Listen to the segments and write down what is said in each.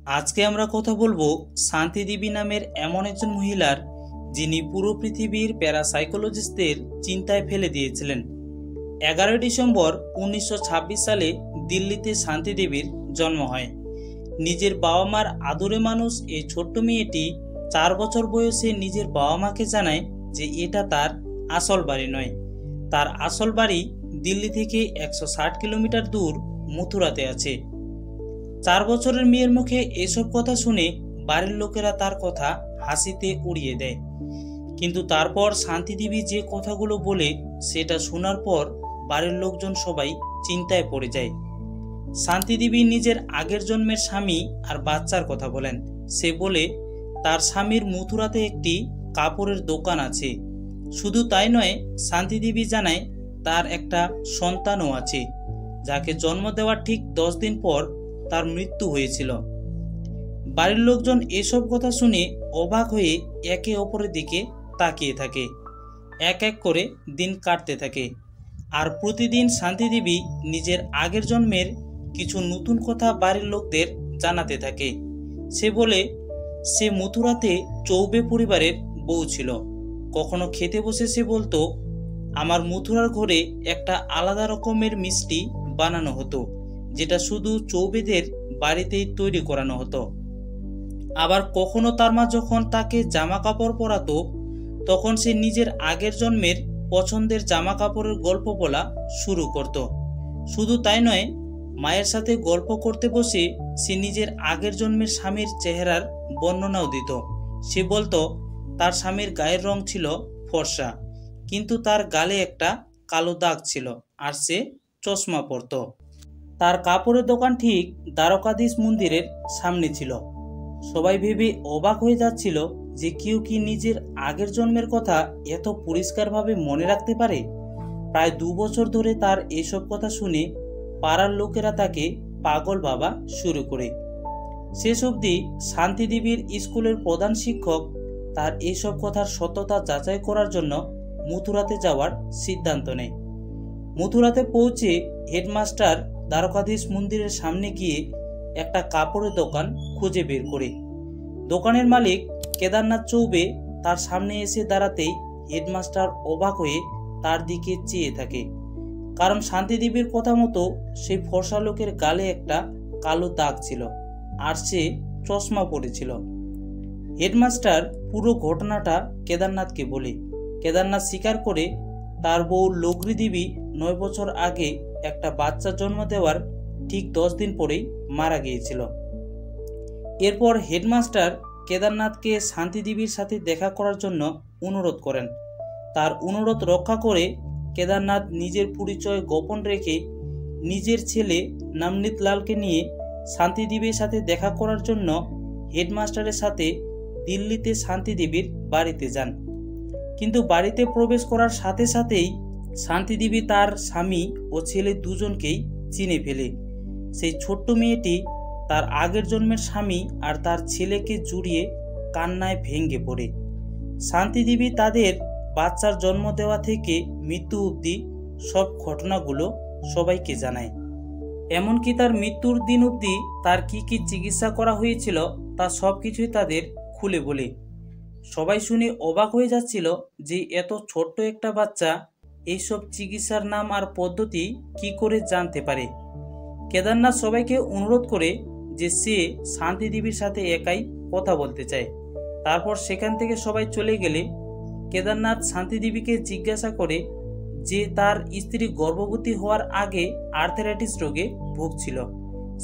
আজকে আমরা কথা বলবো শান্তি দেবী নামের এমন একজন মহিলার, যিনি পুরো পৃথিবীর প্যারাসাইকোলজিস্টদের চিন্তায় ফেলে দিয়েছিলেন। 11 ডিসেম্বর 1926 সালে দিল্লিতে শান্তি দেবীর জন্ম হয়। নিজের বাবা মার আদরে মানুষ এই ছোট্ট মেয়েটি 4 বছর বয়সে নিজের বাবা মাকে জানায় যে এটা তার আসল বাড়ি নয়। তার আসল বাড়ি দিল্লি থেকে 160 কিলোমিটার দূর মথুরাতে আছে। 4 বছরের মেয়ের মুখে এসব কথা শুনে বাড়ির লোকেরা তার কথা হাসিতে উড়িয়ে দেয়। কিন্তু তারপর শান্তি দেবী যে কথাগুলো বলে সেটা শোনার পর বাড়ির লোকজন সবাই চিন্তায় পড়ে যায়। শান্তি দেবী নিজের আগের জন্মের স্বামী আর বাচ্চার কথা বলেন। সে বলে তার স্বামীর মথুরাতে একটি কাপড়ের দোকান আছে। শুধু তাই নয়, শান্তি দেবী জানায় তার একটা সন্তানও আছে, যাকে জন্ম দেওয়ার ঠিক 10 দিন পর তার মৃত্যু হয়েছিল। বাড়ির লোকজন এসব কথা শুনে অবাক হয়ে একে অপরের দিকে তাকিয়ে থাকে। এক এক করে দিন কাটতে থাকে, আর প্রতিদিন শান্তি দেবী নিজের আগের জন্মের কিছু নতুন কথা বাড়ির লোকদের জানাতে থাকে। সে বলে সে মথুরাতে চৌবে পরিবারের বউ ছিল। কখনো খেতে বসে সে বলতো, আমার মথুরার ঘরে একটা আলাদা রকমের মিষ্টি বানানো হতো, যেটা শুধু চৌবেদের বাড়িতেই তৈরি করানো হতো। আবার কখনো তার মা যখন তাকে জামা কাপড় পরাতো, তখন সে নিজের আগের জন্মের পছন্দের জামা কাপড়ের গল্প বলা শুরু করত। শুধু তাই নয়, মায়ের সাথে গল্প করতে বসে সে নিজের আগের জন্মের স্বামীর চেহারার বর্ণনাও দিত। সে বলতো তার স্বামীর গায়ের রং ছিল ফর্সা, কিন্তু তার গালে একটা কালো দাগ ছিল, আর সে চশমা পরত। তার কাপড়ের দোকান ঠিক দ্বারকাধীশ মন্দিরের সামনে ছিল। সবাই ভেবে অবাক হয়ে যাচ্ছিল যে কেউ কি নিজের আগের জন্মের কথা এত পরিষ্কারভাবে মনে রাখতে পারে। প্রায় 2 বছর ধরে তার এসব কথা শুনে পাড়ার লোকেরা তাকে পাগল ভাবা শুরু করে। শেষ অবধি শান্তি দেবীর স্কুলের প্রধান শিক্ষক তার এইসব কথার সত্যতা যাচাই করার জন্য মথুরাতে যাওয়ার সিদ্ধান্ত নেয়। মথুরাতে পৌঁছে হেডমাস্টার দ্বারকাধীশ মন্দিরের সামনে গিয়ে একটা কাপড়ের দোকান খুঁজে বের করে। দোকানের মালিক কেদারনাথ চৌবে তার সামনে এসে দাঁড়াতেই হেডমাস্টার অবাক হয়ে তার দিকে চেয়ে থাকে, কারণ শান্তি দেবীর কথা মতো সেই ফর্সা লোকের গালে একটা কালো দাগ ছিল, আর সে চশমা পরেছিল। হেডমাস্টার পুরো ঘটনাটা কেদারনাথকে বলে। কেদারনাথ স্বীকার করে তার বউ লোকরি দেবী 9 বছর আগে একটা বাচ্চা জন্ম দেওয়ার ঠিক 10 দিন পরেই মারা গিয়েছিল। এরপর হেডমাস্টার কেদারনাথকে শান্তি দেবীর সাথে দেখা করার জন্য অনুরোধ করেন। তার অনুরোধ রক্ষা করে কেদারনাথ নিজের পরিচয় গোপন রেখে নিজের ছেলে নবনীত লালকে নিয়ে শান্তি দেবীর সাথে দেখা করার জন্য হেডমাস্টারের সাথে দিল্লিতে শান্তি দেবীর বাড়িতে যান। কিন্তু বাড়িতে প্রবেশ করার সাথে সাথেই শান্তি দেবী তার স্বামী ও ছেলে দুজনকেই চিনে ফেলে। সেই ছোট্ট মেয়েটি তার আগের জন্মের স্বামী আর তার ছেলেকে জুড়িয়ে কান্নায় ভেঙে পড়ে। শান্তি দেবী তাদের বাচ্চার জন্ম দেওয়া থেকে মৃত্যু অবধি সব ঘটনাগুলো সবাইকে জানায়। এমনকি তার মৃত্যুর দিন অবধি তার কি কি চিকিৎসা করা হয়েছিল তা সব কিছুই তাদের খুলে বলে। সবাই শুনে অবাক হয়ে যাচ্ছিল যে এত ছোট্ট একটা বাচ্চা এইসব চিকিৎসার নাম আর পদ্ধতি কি করে জানতে পারে। কেদারনাথ সবাইকে অনুরোধ করে যে সে শান্তি দেবীর সাথে একাই কথা বলতে চায়। তারপর সেখান থেকে সবাই চলে গেলে কেদারনাথ শান্তি দেবীকে জিজ্ঞাসা করে যে তার স্ত্রী গর্ভবতী হওয়ার আগে আর্থ্রাইটিস রোগে ভুগছিল।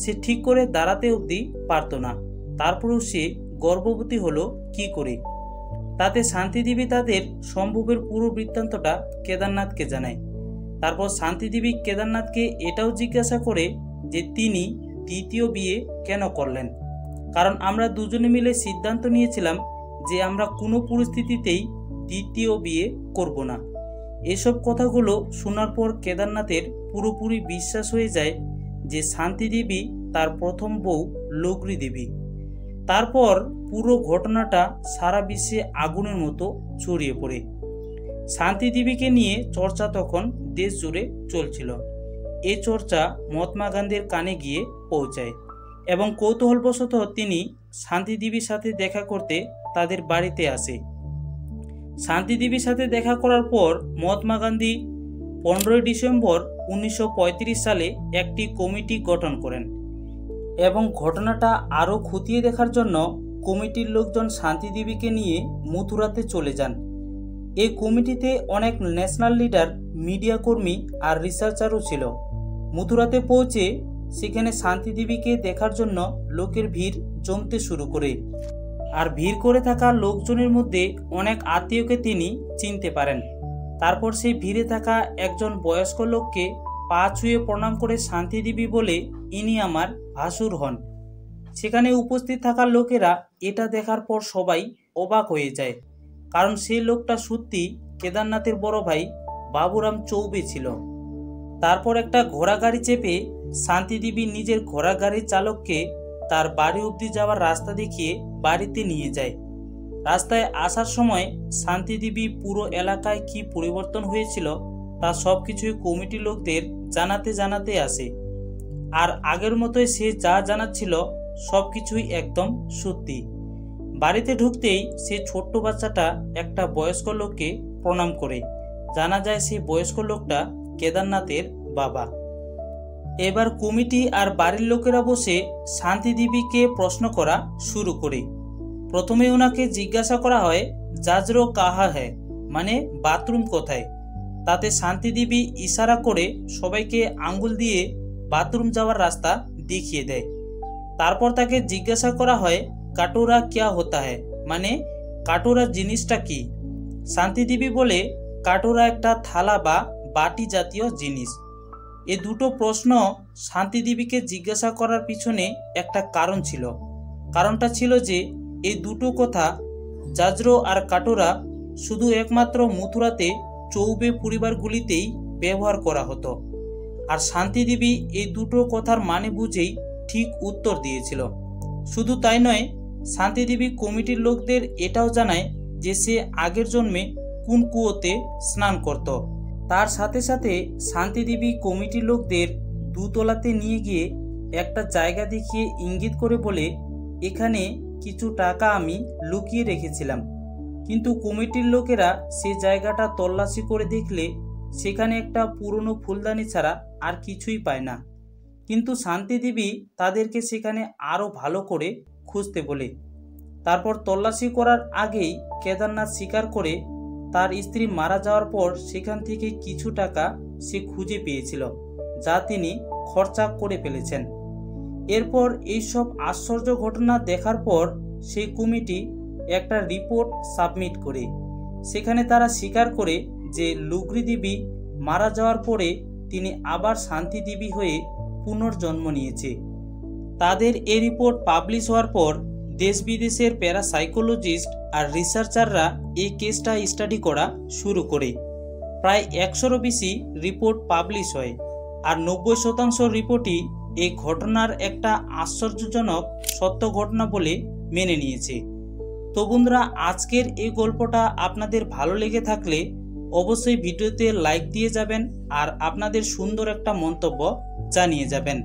সে ঠিক করে দাঁড়াতে অবধি পারত না, তারপরেও সে গর্ভবতী হলো কি করে। তাতে শান্তি দেবী তাদের সম্ভবের পুরো বৃত্তান্তটা কেদারনাথকে জানায়। তারপর শান্তি দেবী কেদারনাথকে এটাও জিজ্ঞাসা করে যে তিনি দ্বিতীয় বিয়ে কেন করলেন, কারণ আমরা দুজনে মিলে সিদ্ধান্ত নিয়েছিলাম যে আমরা কোনো পরিস্থিতিতেই দ্বিতীয় বিয়ে করব না। এসব কথাগুলো শোনার পর কেদারনাথের পুরোপুরি বিশ্বাস হয়ে যায় যে শান্তি দেবী তার প্রথম বউ লোকরি দেবী। তারপর পুরো ঘটনাটা সারা বিশ্বে আগুনের মতো ছড়িয়ে পড়ে। শান্তি দেবীকে নিয়ে চর্চা তখন দেশ জুড়ে চলছিল। এই চর্চা মহাত্মা গান্ধীর কানে গিয়ে পৌঁছায়। এবং কৌতূহলবশত তিনি শান্তি দেবীর সাথে দেখা করতে তাদের বাড়িতে আসে। শান্তি দেবীর সাথে দেখা করার পর মহাত্মা গান্ধী 15 ডিসেম্বর 1935 সালে একটি কমিটি গঠন করেন এবং ঘটনাটা আরও খতিয়ে দেখার জন্য কমিটির লোকজন শান্তি দেবীকে নিয়ে মথুরাতে চলে যান। এই কমিটিতে অনেক ন্যাশনাল লিডার, মিডিয়া কর্মী আর রিসার্চারও ছিল। মথুরাতে পৌঁছে সেখানে শান্তি দেবীকে দেখার জন্য লোকের ভিড় জমতে শুরু করে, আর ভিড় করে থাকা লোকজনের মধ্যে অনেক আত্মীয়কে তিনি চিনতে পারেন। তারপর সেই ভিড়ে থাকা একজন বয়স্ক লোককে পা ছুঁয়ে প্রণাম করে শান্তি দেবী বলে, ইনি আমার ভাসুর হন। সেখানে উপস্থিত থাকা লোকেরা এটা দেখার পর সবাই অবাক হয়ে যায়, কারণ সেই লোকটা সত্যি কেদারনাথের বড় ভাই বাবুরাম চৌবে ছিল। তারপর একটা ঘোড়া গাড়ি চেপে শান্তি দেবী নিজের ঘোড়া গাড়ির চালককে তার বাড়ি অবধি যাওয়ার রাস্তা দেখিয়ে বাড়িতে নিয়ে যায়। রাস্তায় আসার সময় শান্তি দেবী পুরো এলাকায় কি পরিবর্তন হয়েছিল তা সবকিছুই কমিটির লোকদের জানাতে জানাতে আসে। আর আগের মতোই সে যা জানাচ্ছিল সবকিছুই একদম সত্যি। বাড়িতে ঢুকতেই সে ছোট্ট বাচ্চাটা একটা বয়স্ক লোককে প্রণাম করে। জানা যায় সেই বয়স্ক লোকটা কেদারনাথের বাবা। এবার কমিটি আর বাড়ির লোকেরা বসে শান্তি দেবীকে প্রশ্ন করা শুরু করে। প্রথমে ওনাকে জিজ্ঞাসা করা হয়, জাজরো কাহা হ্যায়, মানে বাথরুম কোথায়। তাতে শান্তি দেবী ইশারা করে সবাইকে আঙ্গুল দিয়ে বাথরুম যাওয়ার রাস্তা দেখিয়ে দেয়। তারপর তাকে জিজ্ঞাসা করা হয়, কাটোরা ক্যা হতা হ্যায়, মানে কাটোরা জিনিসটা কি। শান্তি দেবী বলে, কাটোরা একটা থালা বা বাটি জাতীয় জিনিস। এ দুটো প্রশ্ন শান্তি দেবীকে জিজ্ঞাসা করার পিছনে একটা কারণ ছিল। কারণটা ছিল যে এই দুটো কথা, জাজরো আর কাটোরা, শুধু একমাত্র মথুরাতে চৌবে পরিবারগুলিতেই ব্যবহার করা হতো। আর শান্তি দেবী এই দুটো কথার মানে বুঝেই ঠিক উত্তর দিয়েছিল। শুধু তাই নয়, শান্তি দেবী কমিটির লোকদের এটাও জানায় যে সে আগের জন্মে কোন কুয়োতে স্নান করত। তার সাথে সাথে শান্তি দেবী কমিটির লোকদের দুতলাতে নিয়ে গিয়ে একটা জায়গা দেখিয়ে ইঙ্গিত করে বলে, এখানে কিছু টাকা আমি লুকিয়ে রেখেছিলাম। কিন্তু কমিটির লোকেরা সে জায়গাটা তল্লাশি করে দেখলে সেখানে একটা পুরনো ফুলদানি ছাড়া আর কিছুই পায় না। কিন্তু শান্তি দেবী তাদেরকে সেখানে আরও ভালো করে খুঁজতে বলে। তারপর তল্লাশি করার আগেই কেদারনাথ স্বীকার করে তার স্ত্রী মারা যাওয়ার পর সেখান থেকে কিছু টাকা সে খুঁজে পেয়েছিল, যা তিনি খরচা করে ফেলেছেন। এরপর এইসব আশ্চর্য ঘটনা দেখার পর সেই কমিটি একটা রিপোর্ট সাবমিট করে। সেখানে তারা স্বীকার করে যে লুগরি দেবী মারা যাওয়ার পরে তিনি আবার শান্তি দেবী হয়ে পুনর্জন্ম নিয়েছে। তাদের এই রিপোর্ট পাবলিশ হওয়ার পর দেশ বিদেশের প্যারাসাইকোলজিস্ট আর রিসার্চাররা এই কেসটা স্টাডি করা শুরু করে। প্রায় 100-রও বেশি রিপোর্ট পাবলিশ হয়, আর 90% রিপোর্টই এই ঘটনার একটা আশ্চর্যজনক সত্য ঘটনা বলে মেনে নিয়েছে। তো বন্ধুরা, আজকের এই গল্পটা আপনাদের ভালো লেগে থাকলে অবশ্যই ভিডিওতে লাইক দিয়ে যাবেন আর আপনাদের সুন্দর একটা মন্তব্য জানিয়ে যাবেন।